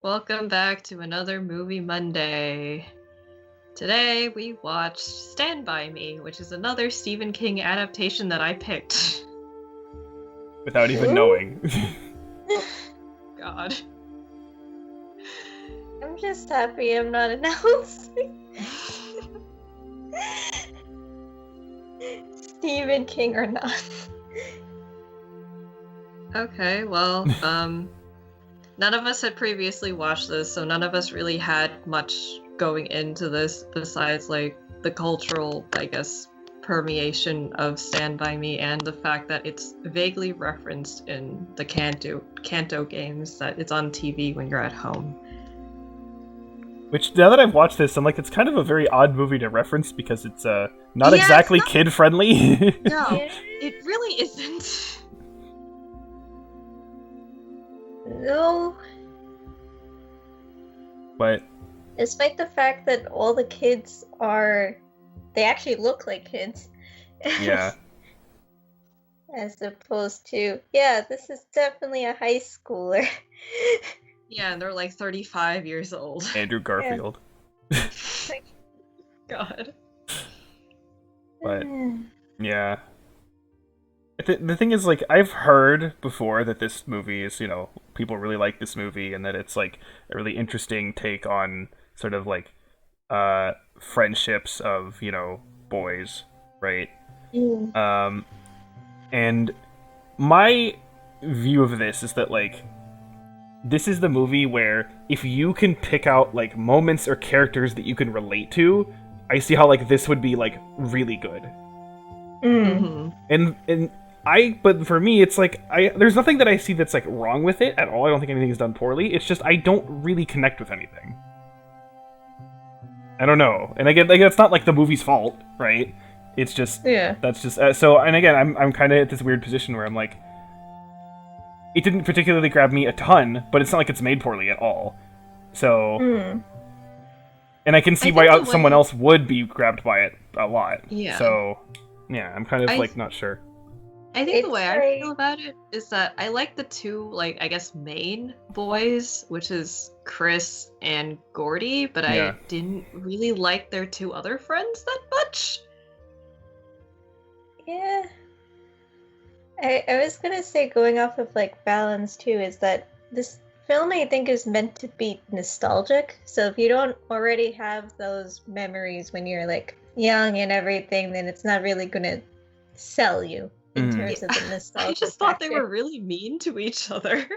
Welcome back to another Movie Monday. Today we watched Stand By Me, which is another Stephen King adaptation that I picked. Without even knowing. God. I'm just happy I'm not announcing. Stephen King or not. Okay, well, none of us had previously watched this, so none of us really had much going into this besides, like, the cultural, I guess, permeation of Stand By Me and the fact that it's vaguely referenced in the Kanto games, that it's on TV when you're at home. Which, now that I've watched this, I'm like, it's kind of a very odd movie to reference because it's not exactly kid-friendly. No, it really isn't. No. But Despite the fact that all the kids they actually look like kids. yeah. As opposed to, this is definitely a high schooler. Yeah, and they're like 35 years old. Andrew Garfield. God. But yeah. The thing is, like, I've heard before that this movie is, people really like this movie and that it's, like, a really interesting take on sort of, like, friendships of, boys, right? And my view of this is that, like, this is the movie where if you can pick out, like, moments or characters that you can relate to, I see how, like, this would be, like, really good. Mm-hmm. But for me, it's like, there's nothing that I see that's, like, wrong with it at all. I don't think anything is done poorly. It's just, I don't really connect with anything. I don't know. And again, like, it's not, like, the movie's fault, right? It's just, that's just, so, and again, I'm kind of at this weird position where I'm like, it didn't particularly grab me a ton, but it's not like it's made poorly at all. So, and I can see why someone else would be grabbed by it a lot. Yeah. So, yeah, I'm kind of, like, not sure. I think the way I feel about it is that I like the two, like, I guess, main boys, which is Chris and Gordy, but I didn't really like their two other friends that much. Yeah. I was gonna say, going off of, like, balance, too, is that this film, I think, is meant to be nostalgic. So if you don't already have those memories when you're, like, young and everything, then it's not really gonna sell you. In terms of the nostalgia I just thought they were really mean to each other.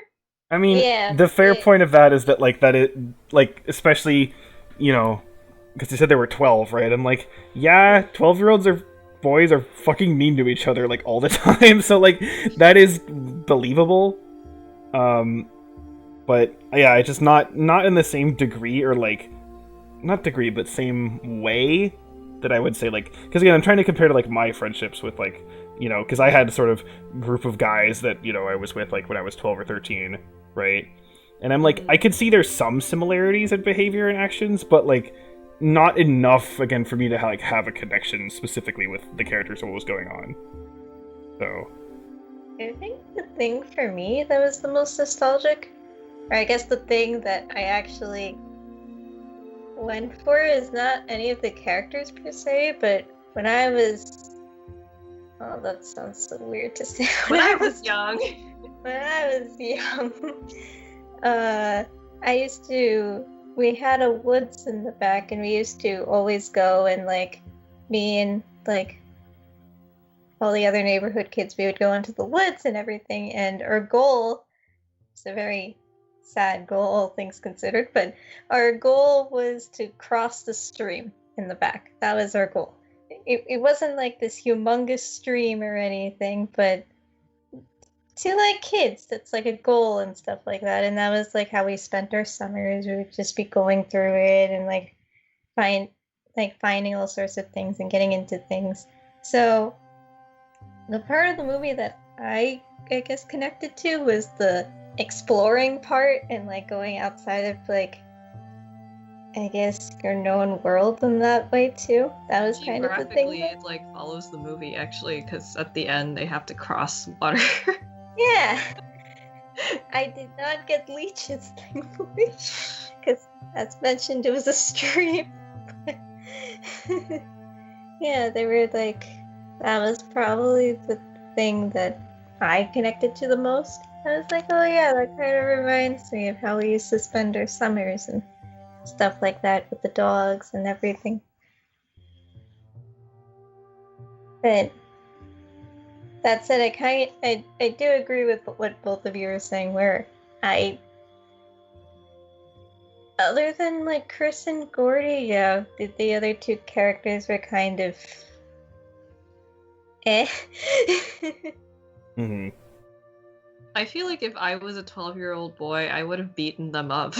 I mean, the fair point of that is that, like, especially, because they said they were 12, right? I'm like, 12-year-olds or boys are fucking mean to each other, like, all the time, so, like, that is believable. But, yeah, it's just not in the same degree, or, like, not degree, but same way that I would say, like, because, again, I'm trying to compare to, like, my friendships with, like, because I had a sort of group of guys that, I was with, like, when I was 12 or 13, right? And I'm like, I could see there's some similarities in behavior and actions, but, like, not enough, again, for me to, like, have a connection specifically with the characters and what was going on. So. I think the thing for me that was the most nostalgic, or I guess the thing that I actually went for, is not any of the characters per se, but when I was... Oh, that sounds so weird to say. When I was young. When I was young, we had a woods in the back, and we used to always go, and, like, me and, like, all the other neighborhood kids, we would go into the woods and everything, and our goal, it's a very sad goal, all things considered, but our goal was to cross the stream in the back. That was our goal. It wasn't like this humongous stream or anything, but to, like, kids, that's like a goal and stuff like that. And that was, like, how we spent our summers. We would just be going through it and, like, finding all sorts of things and getting into things. So the part of the movie that I guess connected to was the exploring part and, like, going outside of, like, I guess, your known world in that way too. That was kind of the thing. It, like, follows the movie, actually, because at the end they have to cross water. Yeah. I did not get leeches, thankfully, because as mentioned, it was a stream. Yeah, they were like, that was probably the thing that I connected to the most. I was like, oh yeah, that kind of reminds me of how we used to spend our summers and stuff like that with the dogs and everything. But that said, I do agree with what both of you are saying, where other than like Chris and Gordy, yeah, the other two characters were kind of eh. Mm-hmm. I feel like if I was a 12-year-old boy, I would have beaten them up.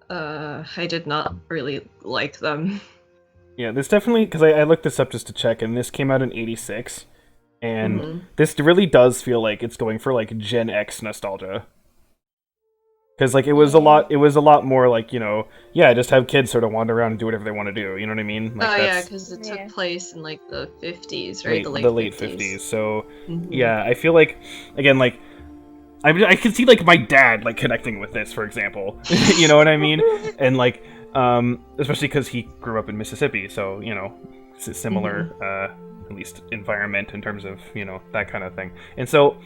I did not really like them. Yeah, this definitely, because I looked this up just to check, and this came out in '86, and this really does feel like it's going for like Gen X nostalgia. Because like it was a lot more like, you know, yeah, just have kids sort of wander around and do whatever they want to do. You know what I mean? Like, yeah, because it took place in like the 50s, right? The late 50s. So Mm-hmm. yeah, I feel like again, like I can see like my dad like connecting with this, for example. You know what I mean? And like especially because he grew up in Mississippi, so you know, it's a similar at least environment in terms of, you know, that kind of thing. And so,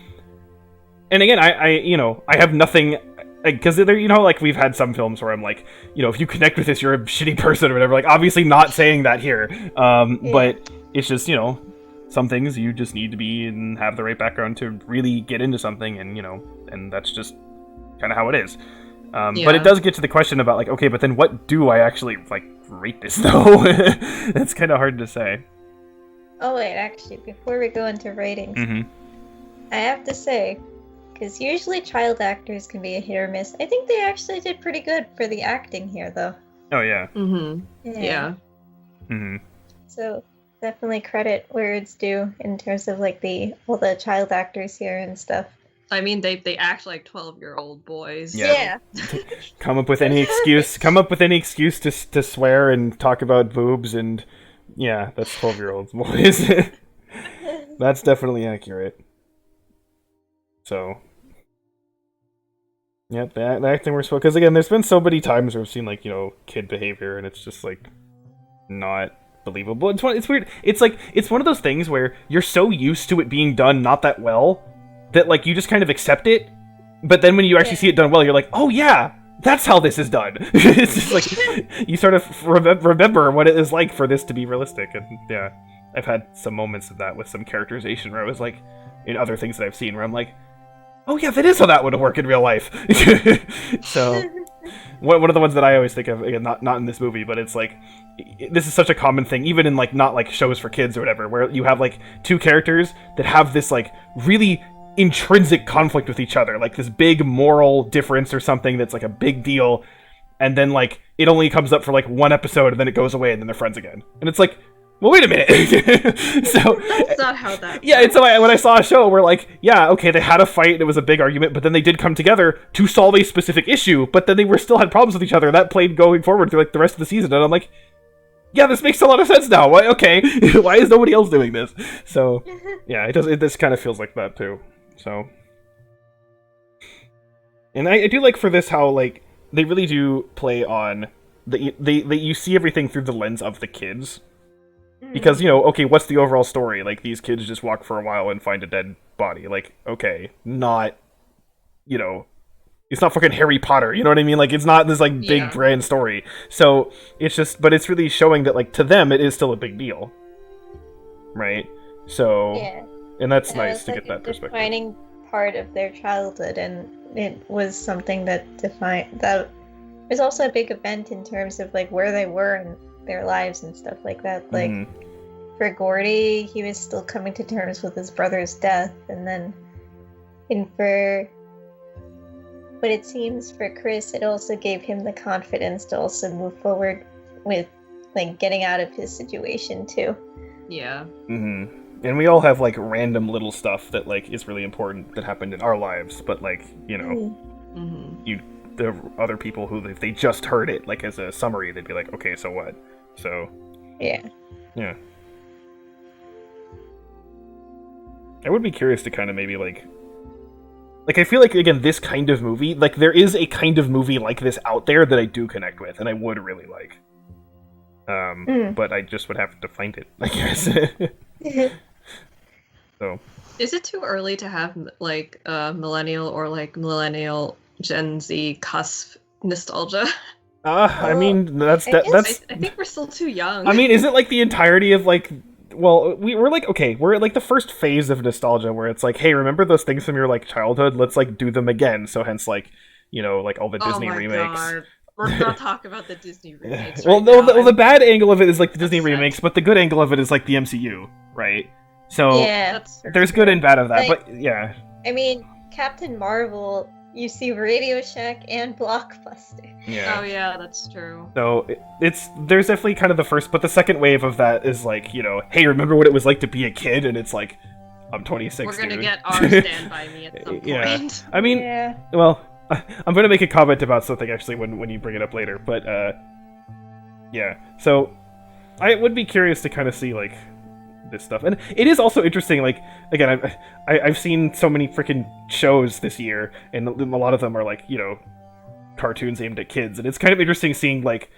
and again, I you know, I have nothing. Because, you know, like, we've had some films where I'm like, you know, if you connect with this, you're a shitty person or whatever. Like, obviously not saying that here. But it's just, you know, some things you just need to be and have the right background to really get into something. And, you know, and that's just kind of how it is. But it does get to the question about, like, okay, but then what do I actually, like, rate this, though? That's kind of hard to say. Oh, wait, actually, before we go into ratings, I have to say, because usually child actors can be a hit or miss. I think they actually did pretty good for the acting here, though. Oh, yeah. Yeah. So, definitely credit where it's due in terms of, like, all the child actors here and stuff. I mean, they act like 12-year-old boys. Yeah. Come up with any excuse to swear and talk about boobs, and yeah, that's 12-year-olds boys. That's definitely accurate. So, yeah, the acting we're supposed, because again, there's been so many times where I've seen, like, you know, kid behavior, and it's just like not believable. It's weird. It's like it's one of those things where you're so used to it being done not that well that like you just kind of accept it, but then when you actually see it done well, you're like, oh yeah, that's how this is done. It's just like you sort of remember what it is like for this to be realistic, and yeah, I've had some moments of that with some characterization where I was like, in other things that I've seen, where I'm like, oh yeah, that is how that would work in real life. So, one of the ones that I always think of, again, not in this movie, but it's like, this is such a common thing, even in like not like shows for kids or whatever, where you have like two characters that have this like really intrinsic conflict with each other, like this big moral difference or something that's like a big deal, and then like it only comes up for like one episode and then it goes away and then they're friends again, and it's like, well, wait a minute. So that's not how that works. Yeah, and so when I saw a show where like, yeah, okay, they had a fight and it was a big argument, but then they did come together to solve a specific issue, but then they were still had problems with each other, and that played going forward through like the rest of the season, and I'm like, yeah, this makes a lot of sense now. Why? Okay, why is nobody else doing this? So yeah, it does. This kind of feels like that too. So, and I do like for this how like they really do play on they you see everything through the lens of the kids. Because, you know, okay, what's the overall story? Like, these kids just walk for a while and find a dead body. Like, okay, not, you know, it's not fucking Harry Potter, you know what I mean? Like, it's not this, like, big grand story. So, it's just, but it's really showing that, like, to them, it is still a big deal. Right? So, and that's nice to get that perspective. Defining part of their childhood, and it was something that defined, that was also a big event in terms of, like, where they were and their lives and stuff like that. Like for Gordy, he was still coming to terms with his brother's death, and then but it seems for Chris, it also gave him the confidence to also move forward with like getting out of his situation too. Yeah. And we all have like random little stuff that like is really important that happened in our lives, but like, you know, the other people who, if they just heard it like as a summary, they'd be like, okay, so what? So yeah. I would be curious to kind of maybe like like I feel like again this kind of movie, like there is a kind of movie like this out there that I do connect with, and I would really like. But I just would have to find it, I guess. So. Is it too early to have like millennial or like millennial Gen Z cusp nostalgia? I mean that's I think we're still too young. I mean, isn't like the entirety of like, well, we're like, okay, we're at like the first phase of nostalgia where it's like, hey, remember those things from your like childhood? Let's like do them again. So hence like, you know, like all the Disney remakes. God. We're not talking about the Disney remakes. Well, no, the bad angle of it is like the Disney remakes, but the good angle of it is like the MCU, right? So Yeah. there's good and bad of that, Like- but yeah. I mean, Captain Marvel, you see Radio Shack and Blockbuster. Yeah. Oh yeah, that's true. So there's definitely kind of the first, but the second wave of that is like, you know, hey, remember what it was like to be a kid? And it's like, I'm 26. We're gonna dude. get our Stand By Me at some point. Yeah. I mean, Yeah. well, I'm gonna make a comment about something actually when you bring it up later, but yeah. So I would be curious to kind of see like this stuff, and it is also interesting. Like again, I've seen so many freaking shows this year, and a lot of them are like, you know, cartoons aimed at kids, and it's kind of interesting seeing like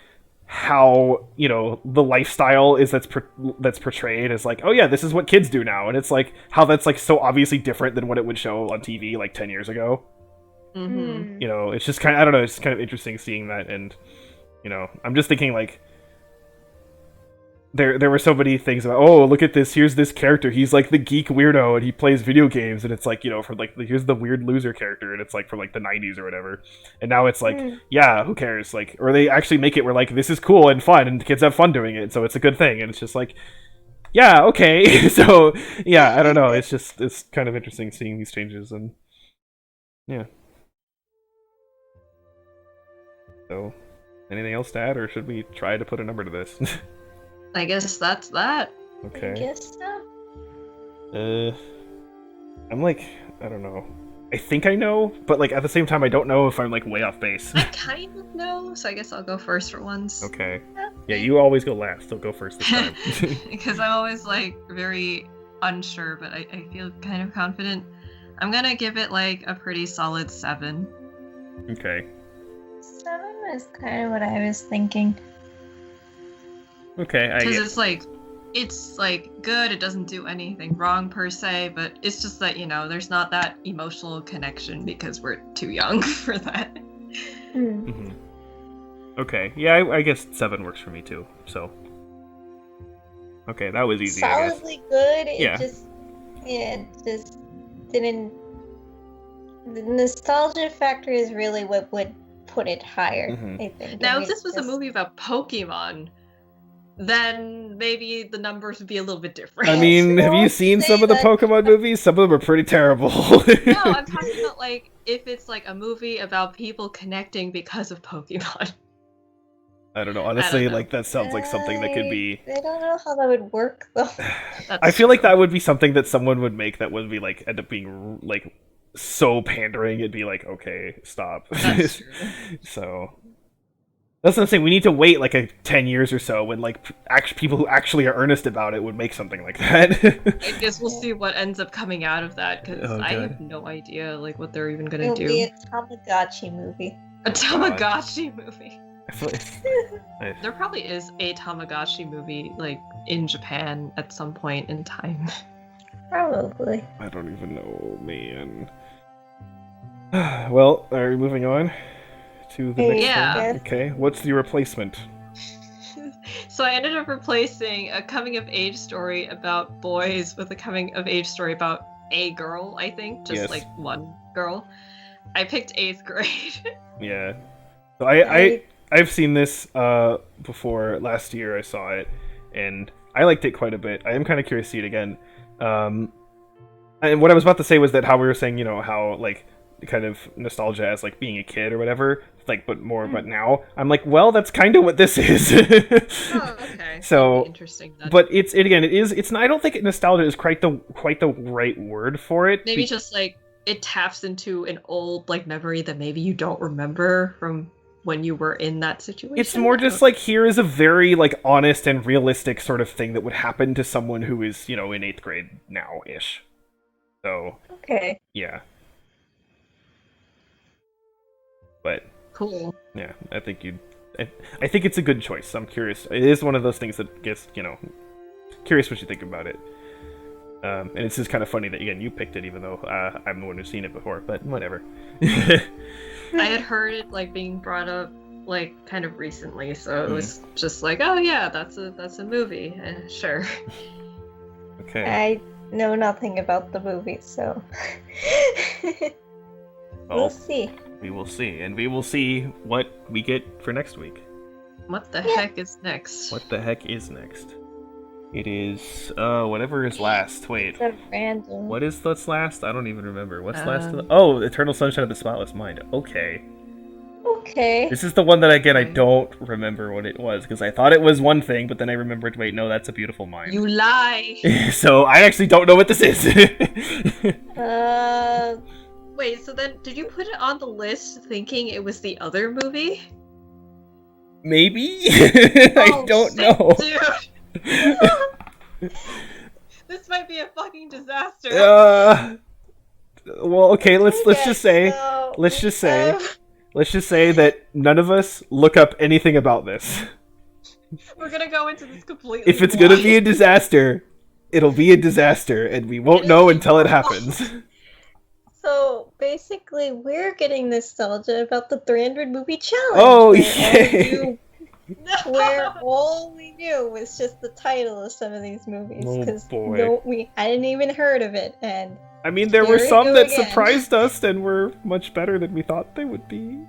how, you know, the lifestyle is that's portrayed as like, oh yeah, this is what kids do now, and it's like how that's like so obviously different than what it would show on TV like 10 years ago. Mm-hmm. You know, it's just kind of, I don't know, it's kind of interesting seeing that, and you know, I'm just thinking like there were so many things about, oh, look at this, here's this character, he's like the geek weirdo and he plays video games, and it's like, you know, for like here's the weird loser character, and it's like from like the 90s or whatever, and now it's like, yeah, who cares, like, or they actually make it where like this is cool and fun and kids have fun doing it, so it's a good thing, and it's just like, yeah, okay. So yeah, I don't know, it's kind of interesting seeing these changes, and yeah. So anything else to add, or should we try to put a number to this? I guess that's that. Okay. I guess so. I'm like, I don't know. I think I know, but like at the same time, I don't know if I'm like way off base. I kind of know, so I guess I'll go first for once. Okay. Yeah, you always go last. Don't go first this time. Because I'm always like very unsure, but I feel kind of confident. I'm gonna give it like a pretty solid 7. Okay. 7 is kind of what I was thinking. Okay, I Because get... it's like good, it doesn't do anything wrong per se, but it's just that, you know, there's not that emotional connection because we're too young for that. Mm-hmm. Okay, yeah, I guess 7 works for me too, so... Okay, that was easy, I guess. Solidly good, Yeah. it just didn't... The nostalgia factor is really what would put it higher, I think. Now, I mean, if this was a movie about Pokemon, then maybe the numbers would be a little bit different. I mean, have you seen some of the Pokemon movies? Some of them are pretty terrible. No, I'm talking about like if it's like a movie about people connecting because of Pokemon. I don't know. Honestly, like that sounds like something that could be. I don't know how that would work though. I feel like that would be something that someone would make that would be like end up being like so pandering. It'd be like, okay, stop. That's true. So that's what I'm saying. We need to wait like 10 years or so when like people who actually are earnest about it would make something like that. I guess we'll see what ends up coming out of that because I have no idea like what they're even gonna It'll do. be a Tamagotchi movie. A Tamagotchi movie. I feel like... There probably is a Tamagotchi movie like in Japan at some point in time. Probably. I don't even know, man. Well, are we moving on to the next Yeah. one? Okay, what's the replacement? So I ended up replacing a coming-of-age story about boys with a coming-of-age story about a girl, I think. Just Yes. like one girl. I picked 8th grade. Yeah. So I've seen this before. Last year I saw it, and I liked it quite a bit. I am kind of curious to see it again. And what I was about to say was that how we were saying, you know, how like kind of nostalgia as like being a kid or whatever, like but now I'm like, well, that's kind of what this is. Oh, okay. So interesting. Then. But it's not, I don't think nostalgia is quite the right word for it. Maybe just like it taps into an old like memory that maybe you don't remember from when you were in that situation. It's more just like, here is a very like honest and realistic sort of thing that would happen to someone who is, you know, in 8th grade now-ish. So okay. yeah. But Cool. yeah, I think I think it's a good choice. I'm curious. It is one of those things that gets, curious what you think about it. And it's just kind of funny that, again, you picked it, even though I'm the one who's seen it before, but whatever. I had heard it, like, being brought up, like, kind of recently, so it was just like, oh yeah, that's a movie. Sure. Okay. I know nothing about the movie, so we'll see. We will see, and we will see what we get for next week. What the heck is next? What the heck is next? It is, whatever is last. Wait. It's a random. What is what's last? I don't even remember. What's last? Oh, Eternal Sunshine of the Spotless Mind. Okay. Okay. This is the one that, again, I don't remember what it was, because I thought it was one thing, but then I remembered, wait, no, that's A Beautiful Mind. You lie! So, I actually don't know what this is. Wait, so then, did you put it on the list thinking it was the other movie? Maybe? I don't know. Dude! This might be a fucking disaster. Well, okay, let's just say that none of us look up anything about this. We're gonna go into this completely If it's gonna be a disaster, it'll be a disaster, and we won't know until it happens. So basically, we're getting nostalgia about the 300 movie challenge. Oh, yay! Where all we knew was just the title of some of these movies, because we hadn't even heard of it. And I mean, there were some that surprised us and were much better than we thought they would be.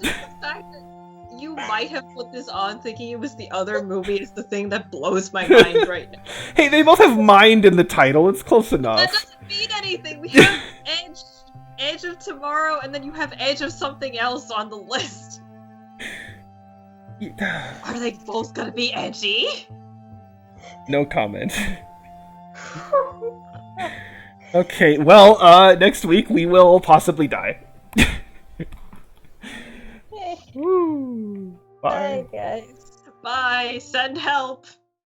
Just the fact that you might have put this on thinking it was the other movie is the thing that blows my mind right now. Hey, they both have mind in the title. It's close enough. That doesn't mean anything. We have Edge of Tomorrow, and then you have Edge of something else on the list. Are they both gonna be edgy? No comment. Okay, well, next week we will possibly die. Woo. Bye. Bye, guys. Bye. Send help.